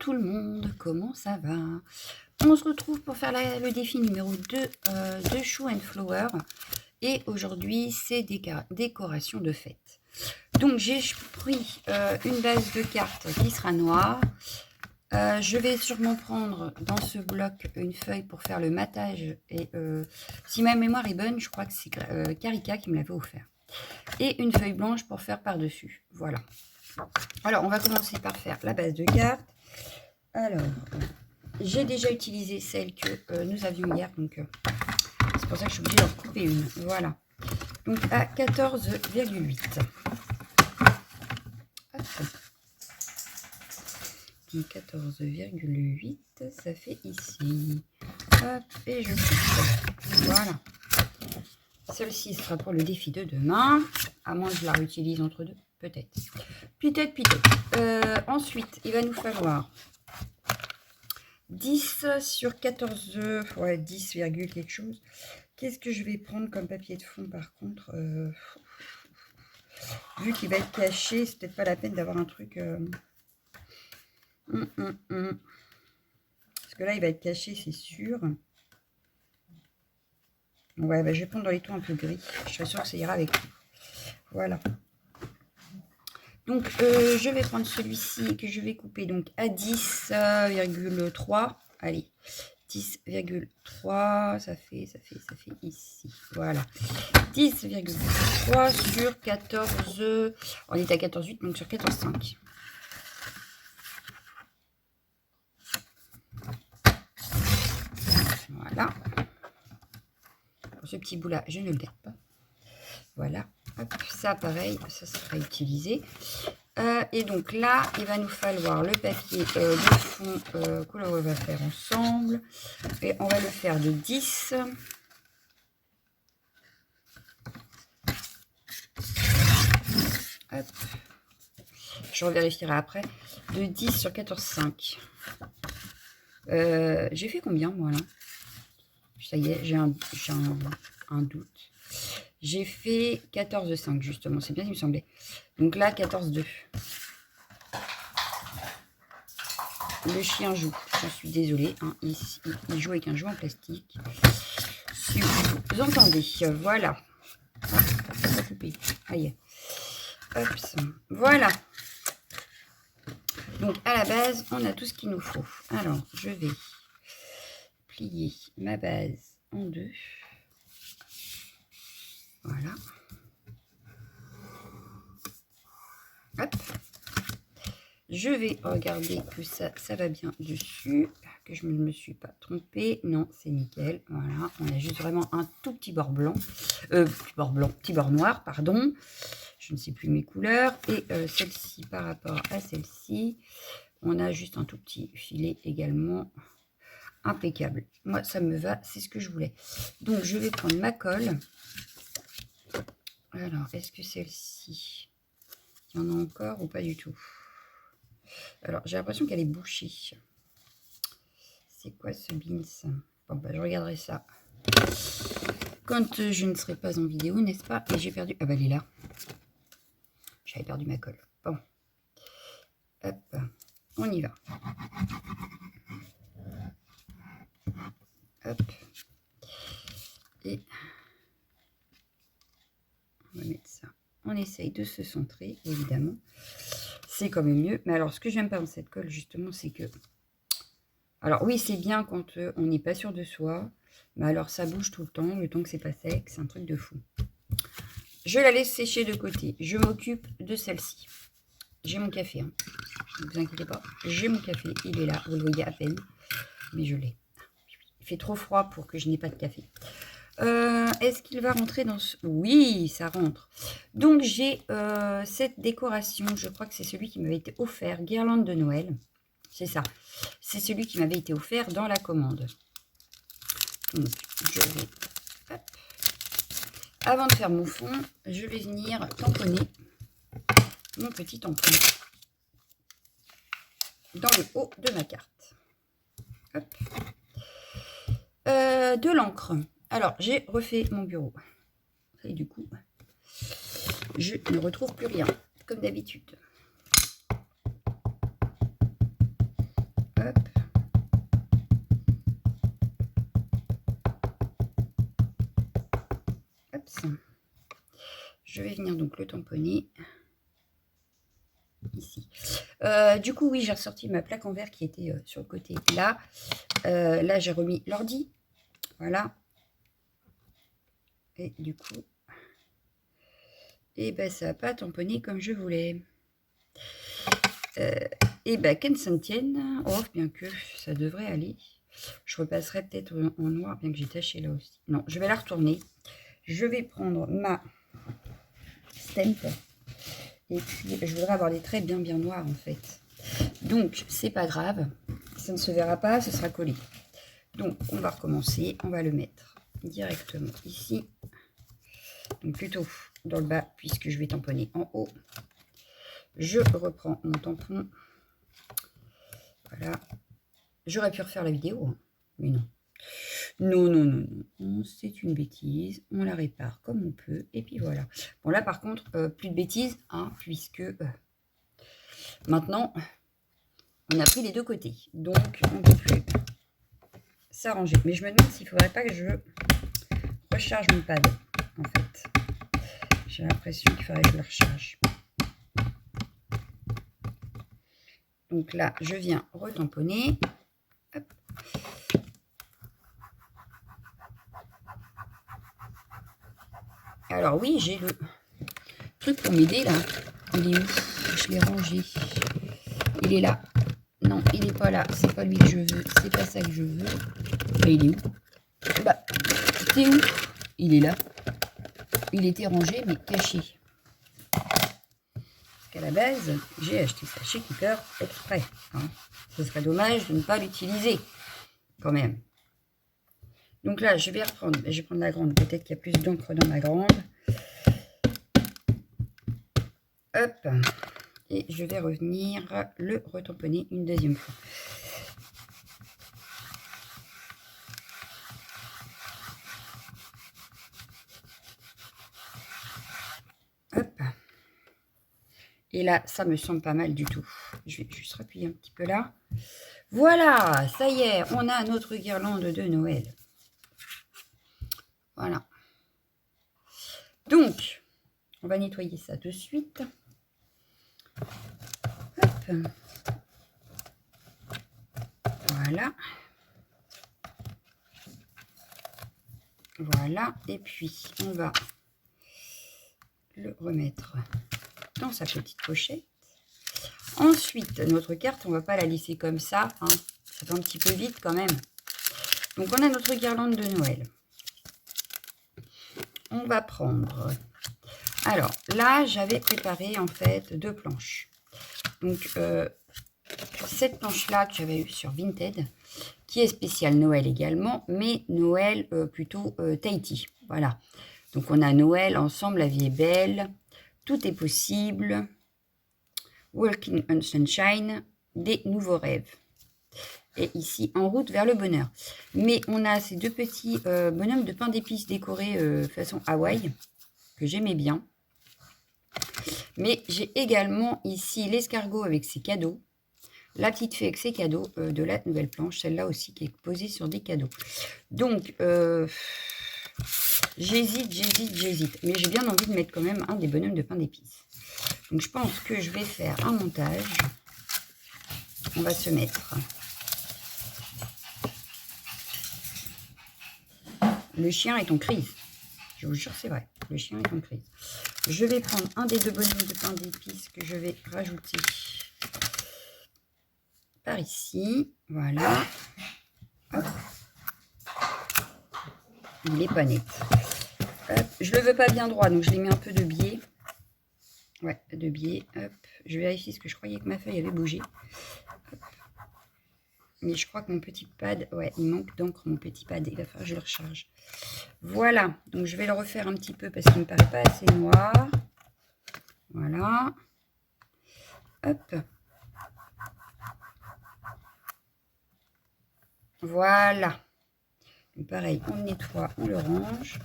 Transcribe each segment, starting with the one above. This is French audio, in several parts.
tout le monde, comment ça va? On se retrouve pour faire le défi numéro 2 de Show and Flower. Et aujourd'hui, c'est décoration de fête. Donc, j'ai pris une base de cartes qui sera noire. Je vais sûrement prendre dans ce bloc une feuille pour faire le matage. Et si ma mémoire est bonne, je crois que c'est Karika qui me l'avait offert. Et une feuille blanche pour faire par-dessus. Voilà. Alors, on va commencer par faire la base de cartes. Alors, j'ai déjà utilisé celle que nous avions hier. Donc, c'est pour ça que je suis obligée d'en couper une. Voilà. Donc, à 14,8. 14,8, ça fait ici. Hop, et je coupe. Voilà. Celle-ci sera pour le défi de demain. À moins que je la réutilise entre deux. Peut-être. Peut-être. Ensuite, il va nous falloir 10 sur 14, ouais, 10, quelque chose. Qu'est-ce que je vais prendre comme papier de fond par contre vu qu'il va être caché, c'est peut-être pas la peine d'avoir un truc... Parce que là, il va être caché, c'est sûr. Ouais, bah, je vais prendre dans les tons un peu gris. Je suis sûre que ça ira avec tout. Voilà. Donc, je vais prendre celui-ci que je vais couper donc à 10,3. Allez, 10,3, ça fait ici. Voilà. 10,3 sur 14. On est à 14,8, donc sur 14,5. Voilà. Pour ce petit bout-là, je ne le garde pas. Voilà. Hop, ça, pareil, ça sera utilisé. Et donc là, il va nous falloir le papier de fond que l'on va faire ensemble. Et on va le faire de 10. Hop. Je revérifierai après. De 10 sur 14,5. J'ai fait combien, moi, là? Ça y est, j'ai un doute. J'ai fait 14,5, justement. C'est bien, il me semblait. Donc là, 14,2. Le chien joue. Je suis désolée. Hein, il joue avec un jouet en plastique. Si vous entendez. Voilà. Ça va couper. Aïe. Hop. Voilà. Donc, à la base, on a tout ce qu'il nous faut. Alors, je vais plier ma base en deux. Voilà. Hop. Je vais regarder que ça va bien dessus, que je ne me suis pas trompée. Non, c'est nickel. Voilà, on a juste vraiment un tout petit bord blanc. Petit bord noir, pardon. Je ne sais plus mes couleurs. Et celle-ci, par rapport à celle-ci, on a juste un tout petit filet également. Impeccable. Moi, ça me va, c'est ce que je voulais. Donc, je vais prendre ma colle. Alors, est-ce que celle-ci, il y en a encore ou pas du tout? Alors, j'ai l'impression qu'elle est bouchée. C'est quoi ce beans? Bon, bah, je regarderai ça quand je ne serai pas en vidéo, n'est-ce pas? Et j'ai perdu... Ah, bah, elle est là. J'avais perdu ma colle. Bon. Hop. On y va. Hop. Et on va mettre ça. On essaye de se centrer, évidemment. C'est quand même mieux. Mais alors, ce que j'aime pas dans cette colle, justement, c'est que... Alors, oui, c'est bien quand on n'est pas sûr de soi. Mais alors, ça bouge tout le temps que c'est pas sec. C'est un truc de fou. Je la laisse sécher de côté. Je m'occupe de celle-ci. J'ai mon café. Hein. Ne vous inquiétez pas. J'ai mon café. Il est là. Vous le voyez à peine. Mais je l'ai. Il fait trop froid pour que je n'ai pas de café. Est-ce qu'il va rentrer dans ce... Oui, ça rentre. Donc, j'ai cette décoration. Je crois que c'est celui qui m'avait été offert. Guirlande de Noël. C'est ça. C'est celui qui m'avait été offert dans la commande. Donc, je vais... Hop. Avant de faire mon fond, je vais venir tamponner mon petit tampon dans le haut de ma carte. Hop. De l'encre. Alors, j'ai refait mon bureau. Et du coup, je ne retrouve plus rien, comme d'habitude. Je vais venir donc le tamponner. Ici. Du coup, oui, j'ai ressorti ma plaque en verre qui était sur le côté là. Là, j'ai remis l'ordi. Voilà. Et du coup, et ben, ça n'a pas tamponné comme je voulais. Et ben, qu'elle s'en tienne. Oh, bien que ça devrait aller. Je repasserai peut-être en noir, bien que j'ai taché là aussi. Non, je vais la retourner. Je vais prendre ma stamp. Et puis, je voudrais avoir des traits bien noirs, en fait. Donc, c'est pas grave. Ça ne se verra pas, ce sera collé. Donc, on va recommencer. On va le mettre directement ici. Donc, plutôt dans le bas, puisque je vais tamponner en haut. Je reprends mon tampon. Voilà. J'aurais pu refaire la vidéo, hein, mais non. Non. C'est une bêtise. On la répare comme on peut. Et puis voilà. Bon, là, par contre, plus de bêtises, hein, puisque maintenant, on a pris les deux côtés. Donc, on ne peut plus s'arranger. Mais je me demande s'il ne faudrait pas que je recharge mon pad, en fait. J'ai l'impression qu'il faudrait que je le recharge. Donc là, je viens retamponner. Hop. Alors oui, j'ai le truc pour m'aider là. Il est où? Je l'ai rangé. Il est là. Non, il n'est pas là. C'est pas lui que je veux. C'est pas ça que je veux. Bah, il est où? Bah, c'est où? Il est là. Il était rangé, mais caché. Parce qu'à la base, j'ai acheté ça chez Keeper exprès. Hein. Ce serait dommage de ne pas l'utiliser, quand même. Donc là, je vais reprendre. Je vais prendre la grande. Peut-être qu'il y a plus d'encre dans ma grande. Hop. Et je vais revenir le retamponner une deuxième fois. Hop. Et là, ça me semble pas mal du tout. Je vais juste appuyer un petit peu là. Voilà, ça y est, on a notre guirlande de Noël. Voilà. Donc, on va nettoyer ça de suite. Hop. Voilà. Voilà. Et puis, on va le remettre dans sa petite pochette. Ensuite, notre carte, on ne va pas la laisser comme ça. Hein. Ça fait un petit peu vite quand même. Donc, on a notre guirlande de Noël. On va prendre... Alors, là, j'avais préparé en fait 2 planches. Donc, cette planche-là que j'avais eue sur Vinted, qui est spéciale Noël également, mais Noël plutôt Tahiti. Voilà. Donc, on a Noël ensemble, la vie est belle, tout est possible, Walking on Sunshine, des nouveaux rêves. Et ici, en route vers le bonheur. Mais on a ces 2 petits bonhommes de pain d'épices décorés façon Hawaï, que j'aimais bien. Mais j'ai également ici l'escargot avec ses cadeaux. La petite fée avec ses cadeaux de la nouvelle planche. Celle-là aussi qui est posée sur des cadeaux. Donc, j'hésite. Mais j'ai bien envie de mettre quand même un des bonhommes de pain d'épices. Donc, je pense que je vais faire un montage. On va se mettre... Le chien est en crise. Je vous jure, c'est vrai. Le chien est en crise. Je vais prendre un des 2 bonhommes de pain d'épices que je vais rajouter par ici. Voilà. Hop. Il n'est pas net. Hop. Je ne le veux pas bien droit, donc je l'ai mis un peu de biais. Ouais, de biais. Hop. Je vérifie ce que je croyais que ma feuille avait bougé. Hop. Mais je crois que mon petit pad, ouais, il manque d'encre, mon petit pad. Il va falloir que je le recharge. Voilà. Donc, je vais le refaire un petit peu parce qu'il ne me paraît pas assez noir. Voilà. Hop. Voilà. Donc, pareil, on le nettoie, on le range.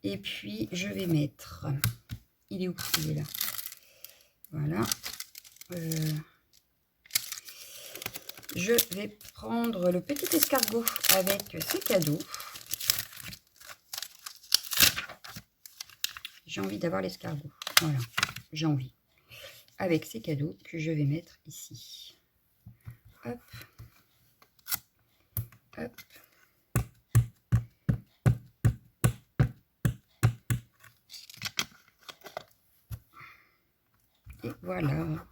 Et puis, je vais mettre... Il est où? Il est là. Voilà. Je vais prendre le petit escargot avec ses cadeaux. J'ai envie d'avoir l'escargot. Voilà, j'ai envie. Avec ces cadeaux que je vais mettre ici. Hop. Hop. Et voilà.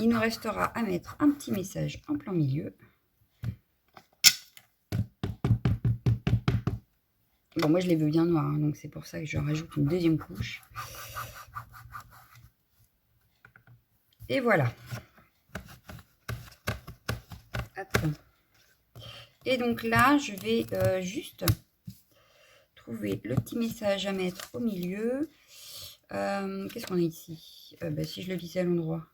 Il nous restera à mettre un petit message en plein milieu. Bon, moi je les veux bien noirs, hein, donc c'est pour ça que je rajoute une deuxième couche. Et voilà. Attends. Et donc là, je vais juste trouver le petit message à mettre au milieu. Qu'est-ce qu'on a ici? Bah, si je le lisais à l'endroit.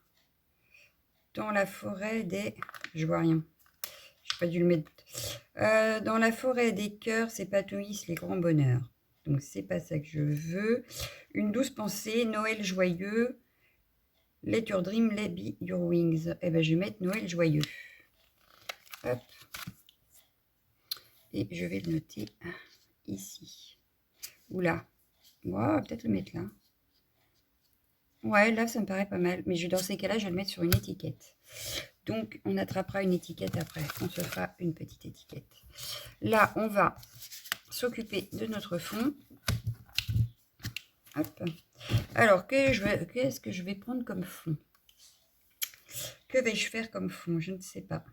Dans la forêt des... Je vois rien. J'ai pas dû le mettre. Dans la forêt des cœurs s'épanouissent les grands bonheurs. Donc c'est pas ça que je veux. Une douce pensée, Noël joyeux. Let your dream, let be your wings. Eh ben je vais mettre Noël joyeux. Hop. Et je vais le noter ici. Ou là. Wow, peut-être le mettre là. Ouais, là, ça me paraît pas mal. Mais dans ces cas-là, je vais le mettre sur une étiquette. Donc, on attrapera une étiquette après. On se fera une petite étiquette. Là, on va s'occuper de notre fond. Hop. Alors, qu'est-ce que je vais prendre comme fond? Que vais-je faire comme fond? Je ne sais pas.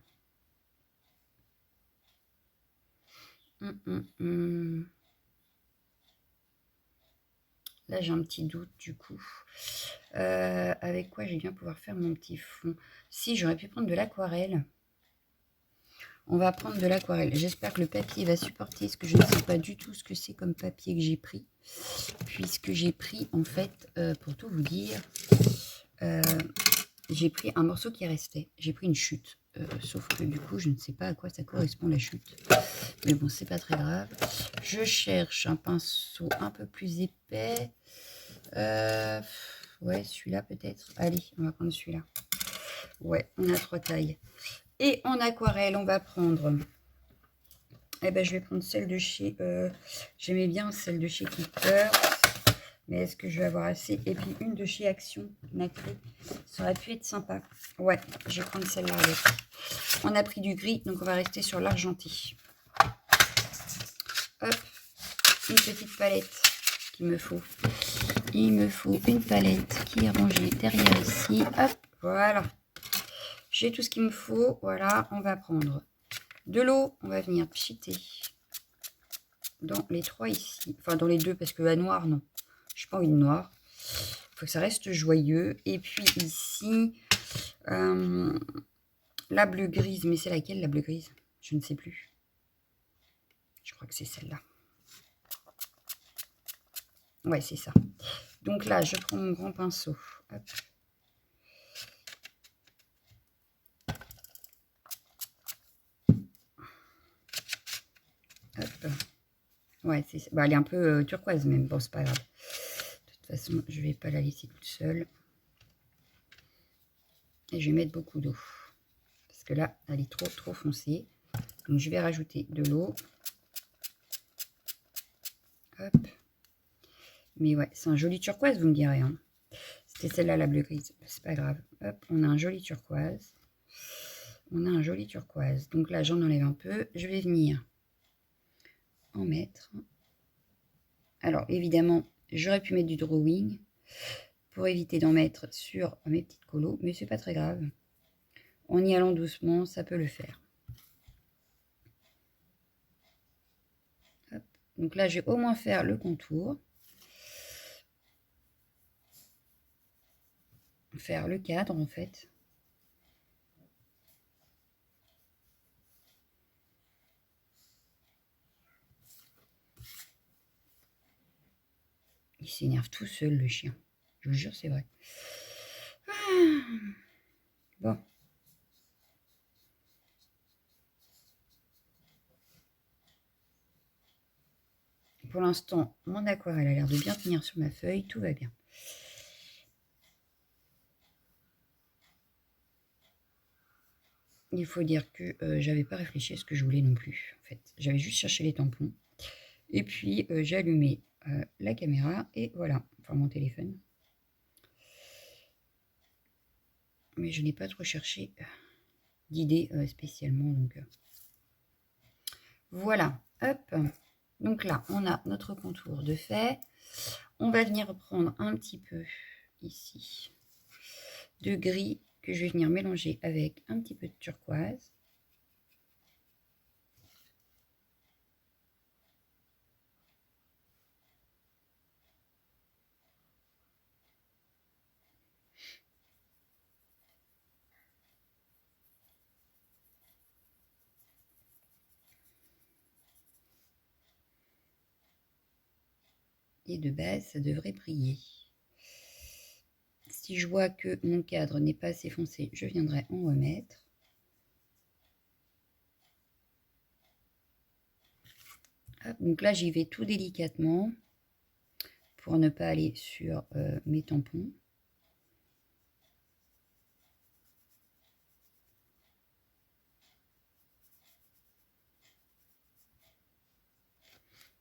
Là, j'ai un petit doute du coup. Avec quoi je vais bien pouvoir faire mon petit fond? Si, j'aurais pu prendre de l'aquarelle. On va prendre de l'aquarelle. J'espère que le papier va supporter, parce que je ne sais pas du tout ce que c'est comme papier que j'ai pris. Puisque j'ai pris, en fait, pour tout vous dire, j'ai pris un morceau qui restait. J'ai pris une chute. Sauf que du coup, je ne sais pas à quoi ça correspond la chute. Mais bon, c'est pas très grave. Je cherche un pinceau un peu plus épais. Ouais, celui-là peut-être. Allez, on va prendre celui-là. Ouais, on a 3 tailles. Et en aquarelle, on va prendre... Eh ben, je vais prendre celle de chez... J'aimais bien celle de chez Keeper. Mais est-ce que je vais avoir assez? Et puis une de chez Action nacrée. Ça aurait pu être sympa. Ouais, je vais prendre celle-là avec. On a pris du gris, donc on va rester sur l'argenté. Hop, une petite palette qu'il me faut. Il me faut une palette qui est rangée derrière ici. Hop, voilà. J'ai tout ce qu'il me faut. Voilà, on va prendre de l'eau. On va venir pchiter dans les 3 ici. Enfin, dans les 2, parce que la noire, non. Je n'ai pas envie de noir. Il faut que ça reste joyeux. Et puis ici, la bleue grise. Mais c'est laquelle, la bleue grise? Je ne sais plus. Je crois que c'est celle-là. Ouais, c'est ça. Donc là, je prends mon grand pinceau. Hop. Hop. Ouais, bah, elle est un peu turquoise même. Bon, c'est pas grave. De toute façon, je vais pas la laisser toute seule. Et je vais mettre beaucoup d'eau. Parce que là, elle est trop foncée. Donc, je vais rajouter de l'eau. Hop. Mais ouais, c'est un joli turquoise, vous me direz. Hein. C'était celle-là, la bleu grise. C'est pas grave. Hop, on a un joli turquoise. On a un joli turquoise. Donc là, j'en enlève un peu. Je vais venir en mettre. Alors, évidemment, j'aurais pu mettre du drawing pour éviter d'en mettre sur mes petites colos. Mais c'est pas très grave. En y allant doucement, ça peut le faire. Hop. Donc là, je vais au moins faire le contour. Faire le cadre en fait. Il s'énerve tout seul le chien. Je vous jure, c'est vrai. Ah. Bon. Pour l'instant, mon aquarelle a l'air de bien tenir sur ma feuille. Tout va bien. Il faut dire que j'avais pas réfléchi à ce que je voulais non plus. En fait, j'avais juste cherché les tampons. Et puis, j'ai allumé la caméra et voilà, enfin mon téléphone. Mais je n'ai pas trop cherché d'idées spécialement, donc voilà, hop. Donc là, on a notre contour de fait. On va venir prendre un petit peu ici de gris que je vais venir mélanger avec un petit peu de turquoise. Et de base, ça devrait briller. Si je vois que mon cadre n'est pas assez foncé, je viendrai en remettre. Hop, donc là, j'y vais tout délicatement pour ne pas aller sur mes tampons.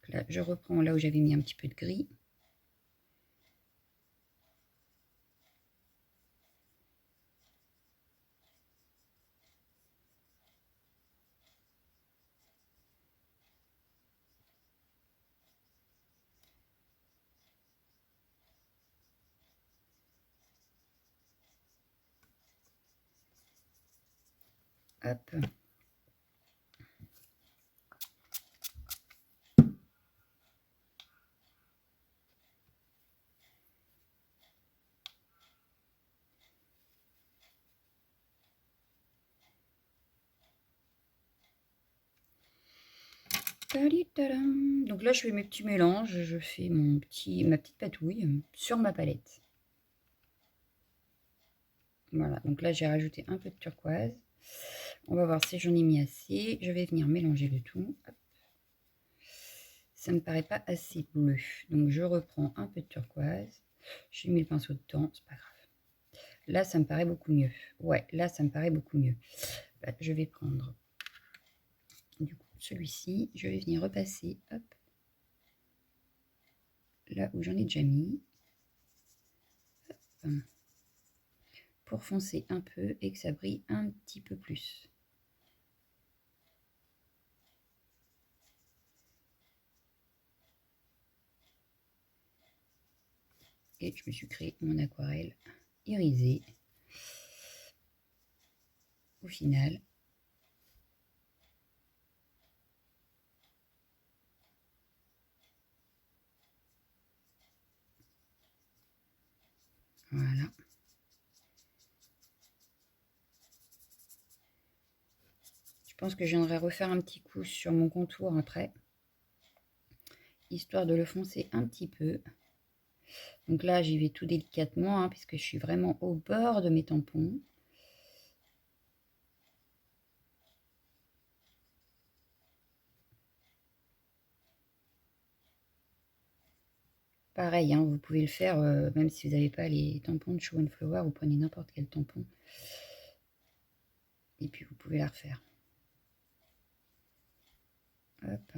Donc là, je reprends là où j'avais mis un petit peu de gris. Hop. Donc là, je fais mes petits mélanges, je fais ma petite patouille sur ma palette. Voilà, donc là, j'ai rajouté un peu de turquoise. On va voir si j'en ai mis assez. Je vais venir mélanger le tout. Hop. Ça ne me paraît pas assez bleu. Donc, je reprends un peu de turquoise. J'ai mis le pinceau dedans, c'est pas grave. Là, ça me paraît beaucoup mieux. Ouais, là, ça me paraît beaucoup mieux. Bah, je vais prendre du coup celui-ci. Je vais venir repasser, hop, là où j'en ai déjà mis. Hop. Pour foncer un peu et que ça brille un petit peu plus. Et je me suis créé mon aquarelle irisée. Au final, voilà. Je pense que je viendrai refaire un petit coup sur mon contour après, histoire de le foncer un petit peu. Donc là, j'y vais tout délicatement, hein, puisque je suis vraiment au bord de mes tampons. Pareil, hein, vous pouvez le faire, même si vous n'avez pas les tampons de Show and Flower, vous prenez n'importe quel tampon. Et puis, vous pouvez la refaire. Hop.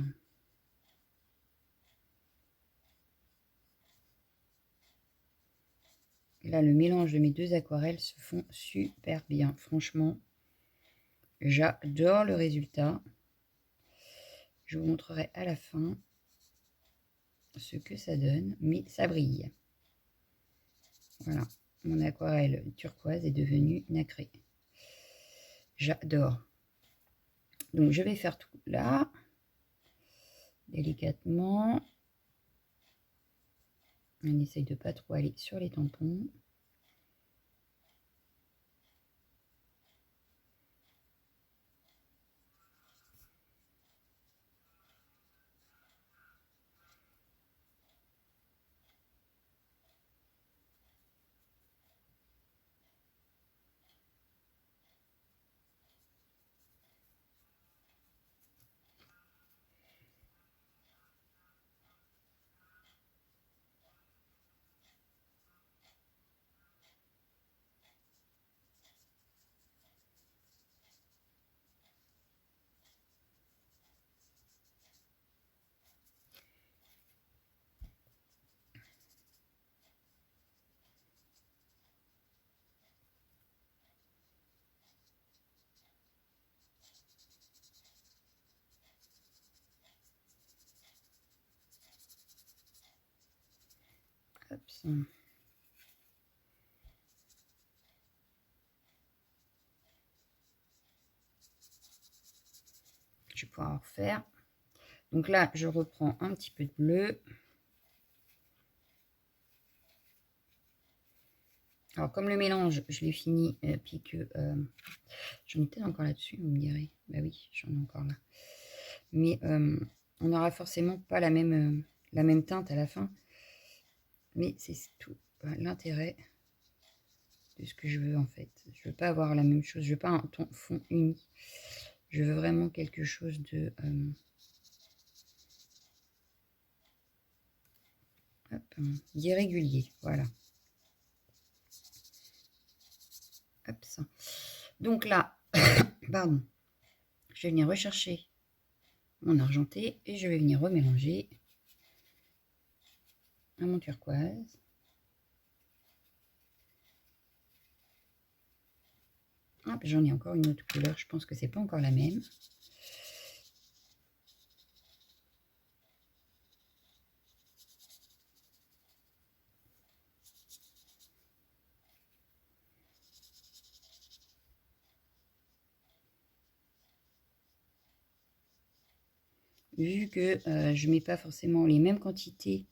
Et là, le mélange de mes deux aquarelles se font super bien. Franchement, j'adore le résultat. Je vous montrerai à la fin ce que ça donne, mais ça brille. Voilà, mon aquarelle turquoise est devenue nacrée. J'adore. Donc, je vais faire tout là, délicatement. On essaye de pas trop aller sur les tampons. Hop, ça. Je vais pouvoir en refaire. Donc là, je reprends un petit peu de bleu. Alors, comme le mélange, je l'ai fini, puis que j'en ai peut-être encore là-dessus, vous me direz. Bah oui, j'en ai encore là. Mais on n'aura forcément pas la même teinte à la fin. Mais c'est tout l'intérêt de ce que je veux en fait. Je veux pas avoir la même chose. Je veux pas un ton fond uni. Je veux vraiment quelque chose de d'irrégulier. Voilà. Hop, ça. Donc là, pardon, je vais venir rechercher mon argenté et je vais venir remélanger à mon turquoise. Hop, j'en ai encore une autre couleur. Je pense que c'est pas encore la même. Vu que je ne mets pas forcément les mêmes quantités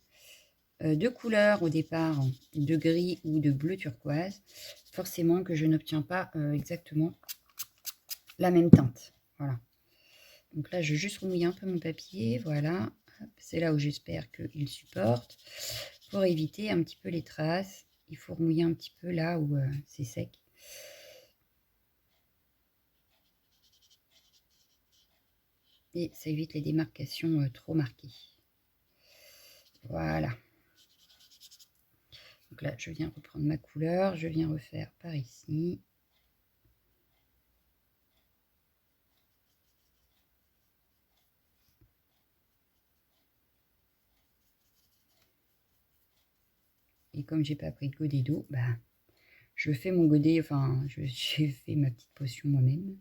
de couleurs au départ, de gris ou de bleu turquoise, forcément que je n'obtiens pas exactement la même teinte. Voilà. Donc là, je vais juste remouiller un peu mon papier. Voilà. C'est là où j'espère qu'il supporte. Pour éviter un petit peu les traces, il faut remouiller un petit peu là où c'est sec. Et ça évite les démarcations trop marquées. Voilà. Donc là, je viens reprendre ma couleur. Je viens refaire par ici. Et comme j'ai pas pris de godet d'eau, bah, je fais mon godet, enfin, j'ai fait ma petite potion moi-même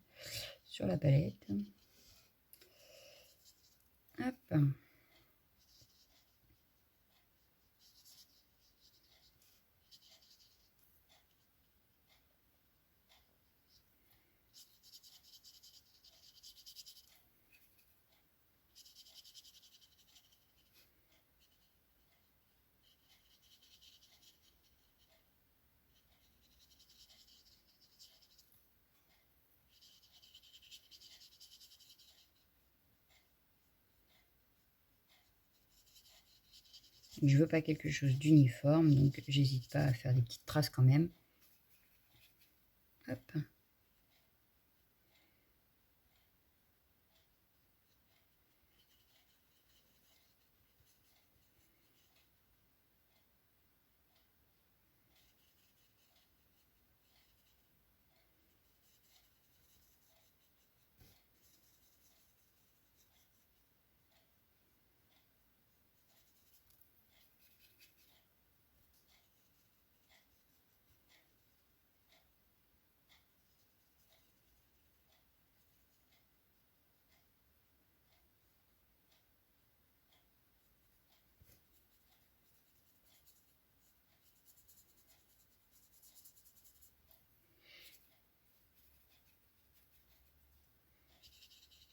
sur la palette. Hop. Je veux pas quelque chose d'uniforme, donc j'hésite pas à faire des petites traces quand même. Hop.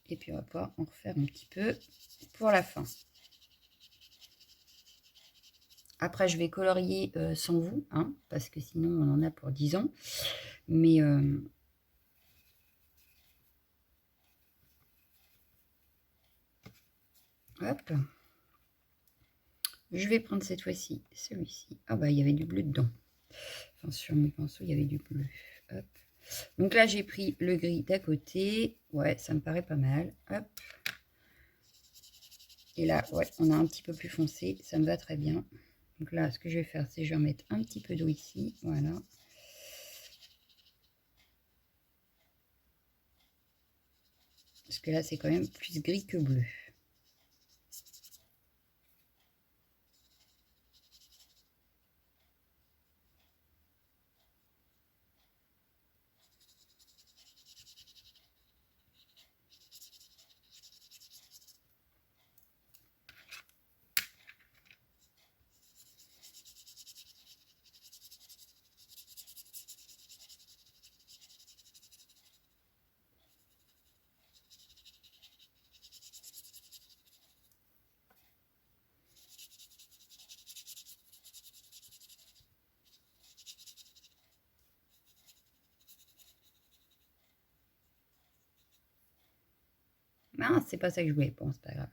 Et puis on va pouvoir en refaire un petit peu pour la fin. Après, je vais colorier sans vous, hein, parce que sinon on en a pour 10 ans. Mais hop. Je vais prendre cette fois-ci celui-ci. Ah bah il y avait du bleu dedans. Enfin, sur mes pinceaux, il y avait du bleu. Hop. Donc là, j'ai pris le gris d'à côté. Ouais, ça me paraît pas mal. Hop. Et là, ouais, on a un petit peu plus foncé. Ça me va très bien. Donc là, ce que je vais faire, c'est je vais remettre un petit peu d'eau ici. Voilà. Parce que là, c'est quand même plus gris que bleu. Ah, c'est pas ça que je voulais. Bon, c'est pas grave.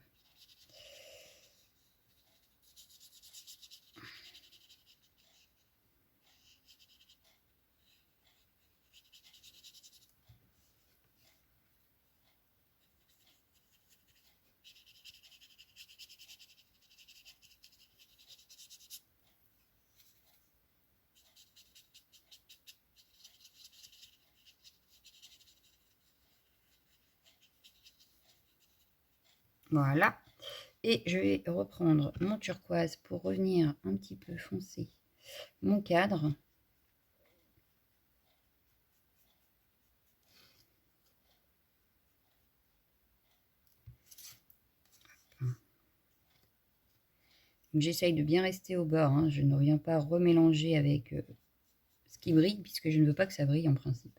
Voilà. Et je vais reprendre mon turquoise pour revenir un petit peu foncer mon cadre. J'essaye de bien rester au bord. Hein. Je ne reviens pas remélanger avec ce qui brille, puisque je ne veux pas que ça brille en principe.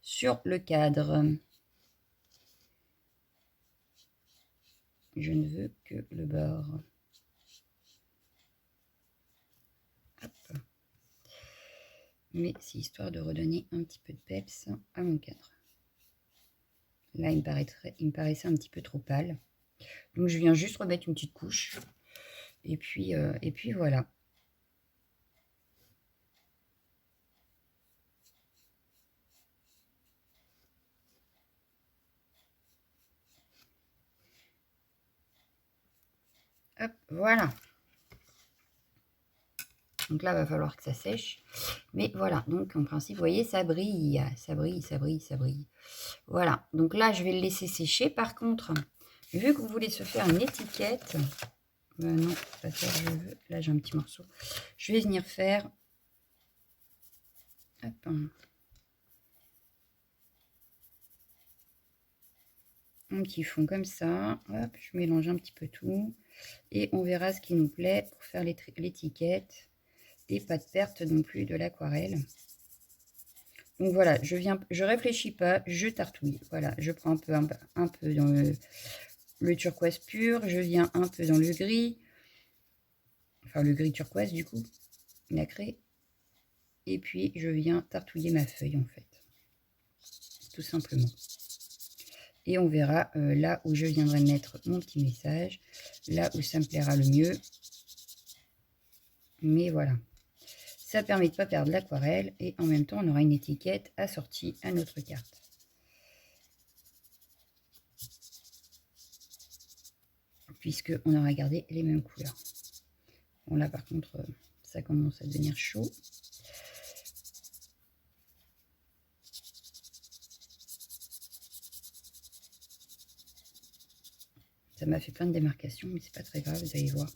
Sur le cadre, je ne veux que le bord. Hop. Mais c'est histoire de redonner un petit peu de peps à mon cadre. Là, il me paraissait un petit peu trop pâle. Donc, je viens juste remettre une petite couche. Et puis voilà. Hop, voilà. Donc là, il va falloir que ça sèche. Mais voilà, donc en principe, vous voyez, ça brille. Ça brille, ça brille, ça brille. Voilà, donc là, je vais le laisser sécher. Par contre, vu que vous voulez se faire une étiquette... non, c'est pas ça que je veux. Là, j'ai un petit morceau. Je vais venir faire... Hop. Un petit fond comme ça. Hop, je mélange un petit peu tout. Et on verra ce qui nous plaît pour faire l'étiquette. Et pas de perte non plus de l'aquarelle. Donc voilà, je réfléchis pas, je tartouille. Voilà, je prends un peu dans le turquoise pur, je viens un peu dans le gris. Enfin, le gris turquoise du coup, nacré. Et puis, je viens tartouiller ma feuille en fait. Tout simplement. Et on verra là où je viendrai mettre mon petit message, là où ça me plaira le mieux. Mais voilà. Ça permet de ne pas perdre l'aquarelle et en même temps, on aura une étiquette assortie à notre carte. Puisqu'on aura gardé les mêmes couleurs. Bon, là, par contre, ça commence à devenir chaud. Ça m'a fait plein de démarcations, mais c'est pas très grave, vous allez voir.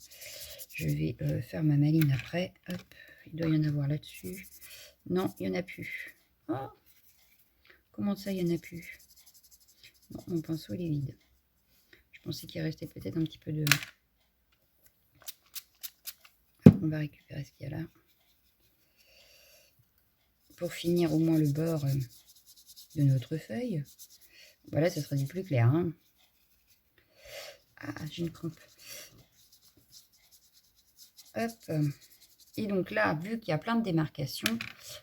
Je vais faire ma maline après. Hop, il doit y en avoir là-dessus. Non, il n'y en a plus. Oh, comment ça, il n'y en a plus? Bon, mon pinceau, il est vide. Je pensais qu'il restait peut-être un petit peu de... On va récupérer ce qu'il y a là. Pour finir au moins le bord de notre feuille. Voilà, ça sera du plus clair. Hein. Ah, j'ai une crampe. Hop. Et donc là, vu qu'il y a plein de démarcations,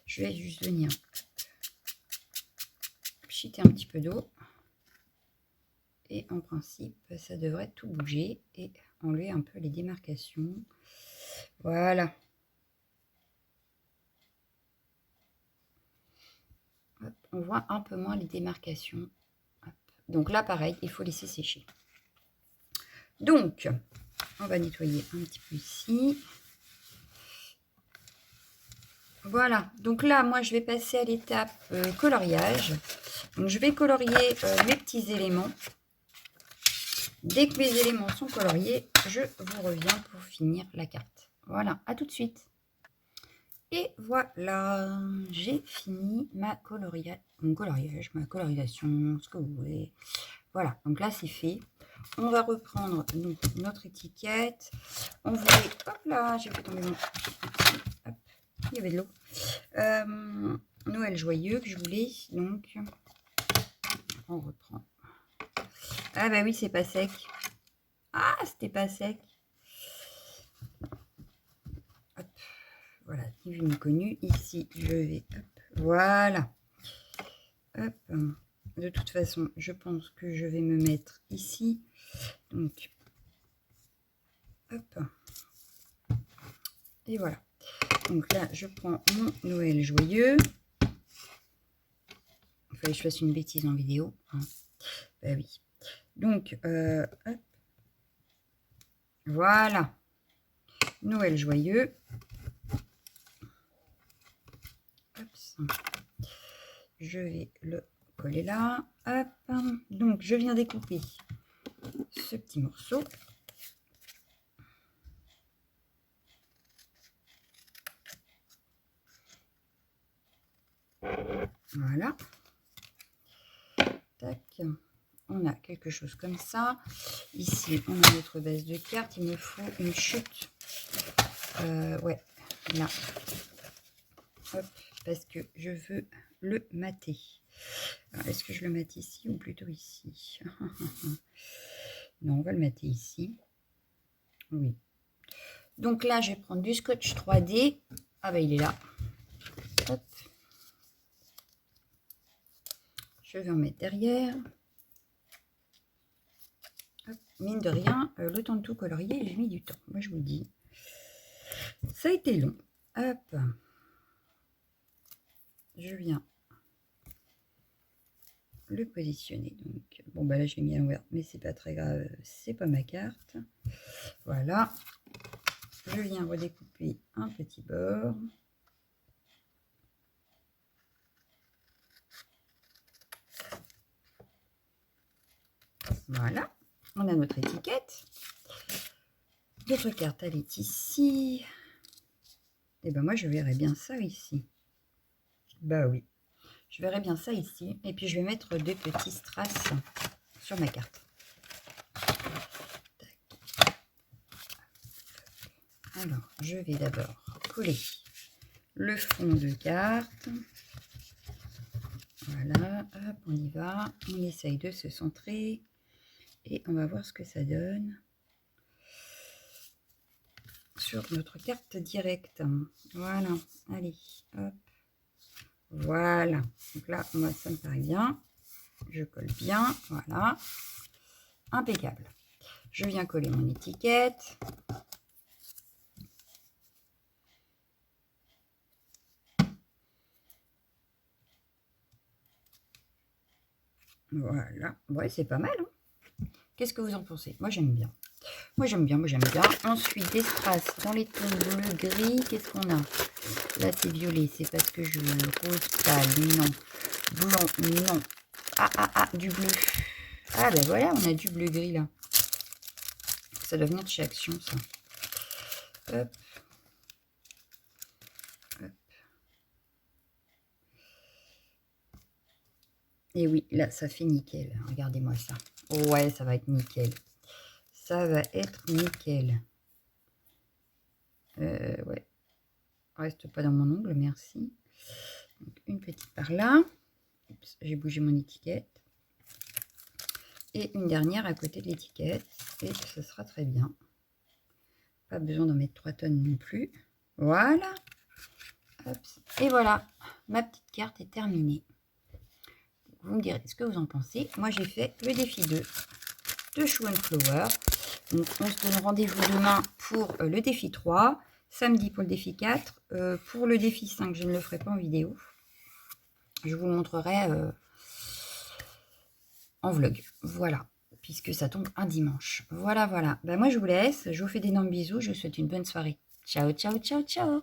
je vais juste venir pchiter un petit peu d'eau. Et en principe, ça devrait tout bouger et enlever un peu les démarcations. Voilà. Hop, on voit un peu moins les démarcations. Hop. Donc là, pareil, il faut laisser sécher. Donc, on va nettoyer un petit peu ici. Voilà, donc là, moi, je vais passer à l'étape coloriage. Donc, je vais colorier mes petits éléments. Dès que mes éléments sont coloriés, je vous reviens pour finir la carte. Voilà, à tout de suite. Et voilà, j'ai fini mon coloriage, ma colorisation, ce que vous voulez. Voilà, donc là, c'est fait. On va reprendre donc, notre étiquette. On voulait... Hop là, j'ai fait tomber mon... Hop, il y avait de l'eau. Noël joyeux que je voulais. Donc, on reprend. Ah bah oui, c'est pas sec. Ah, c'était pas sec. Hop, voilà, ni vu ni connu. Ici, je vais... Hop, voilà. Hop. De toute façon, je pense que je vais me mettre ici. Donc, hop. Et voilà. Donc là, je prends mon Noël joyeux. Il fallait que je fasse une bêtise en vidéo. Hein. Ben oui. Donc, hop. Voilà. Noël joyeux. Hop. Je vais le coller là. Hop. Donc, je viens découper ce petit morceau. Voilà. Tac. On a quelque chose comme ça. Ici, on a notre base de cartes. Il me faut une chute. Ouais, là. Hop, parce que je veux le mater. Est-ce que je le mate ici ou plutôt ici? Non, on va le mater ici. Oui. Donc là, je vais prendre du scotch 3D. Ah ben, il est là. Hop. Je vais en mettre derrière. Hop. Mine de rien, le temps de tout colorier, j'ai mis du temps. Moi, je vous dis. Ça a été long. Hop. Je viens le positionner. Donc, bon, bah là, je l'ai mis à l'envers, mais c'est pas très grave. C'est pas ma carte. Voilà. Je viens redécouper un petit bord. Voilà. On a notre étiquette. Notre carte, elle est ici. Et ben moi, je verrai bien ça ici. Bah oui. Je verrai bien ça ici. Et puis, je vais mettre deux petits strass sur ma carte. Tac. Alors, je vais d'abord coller le fond de carte. Voilà, hop, on y va. On essaye de se centrer. Et on va voir ce que ça donne sur notre carte directe. Voilà, allez, hop. Voilà. Donc là, moi, ça me paraît bien. Je colle bien, voilà. Impeccable. Je viens coller mon étiquette. Voilà. Ouais, c'est pas mal. Hein. Qu'est-ce que vous en pensez? Moi, j'aime bien. Moi, j'aime bien. Moi, j'aime bien. Ensuite, des strass dans les tons bleu-gris. Qu'est-ce qu'on a? Là, c'est violet. C'est parce que je rose pâle. Non. Blanc. Non. Ah, du bleu. Ah, ben voilà, on a du bleu-gris, là. Ça doit venir de chez Action, ça. Hop. Hop. Et oui, là, ça fait nickel. Regardez-moi ça. Ouais, ça va être nickel. Ça va être nickel. Ouais. Reste pas dans mon ongle, merci. Donc, une petite par là. J'ai bougé mon étiquette. Et une dernière à côté de l'étiquette. Et ce sera très bien. Pas besoin d'en mettre 3 tonnes non plus. Voilà. Hop. Et voilà. Ma petite carte est terminée. Vous me direz ce que vous en pensez. Moi, j'ai fait le défi 2 de Show and Flower. Donc, on se donne rendez-vous demain pour le défi 3. Samedi pour le défi 4. Pour le défi 5, je ne le ferai pas en vidéo. Je vous le montrerai en vlog. Voilà. Puisque ça tombe un dimanche. Voilà, voilà. Ben, moi, je vous laisse. Je vous fais d'énormes bisous. Je vous souhaite une bonne soirée. Ciao, ciao, ciao, ciao.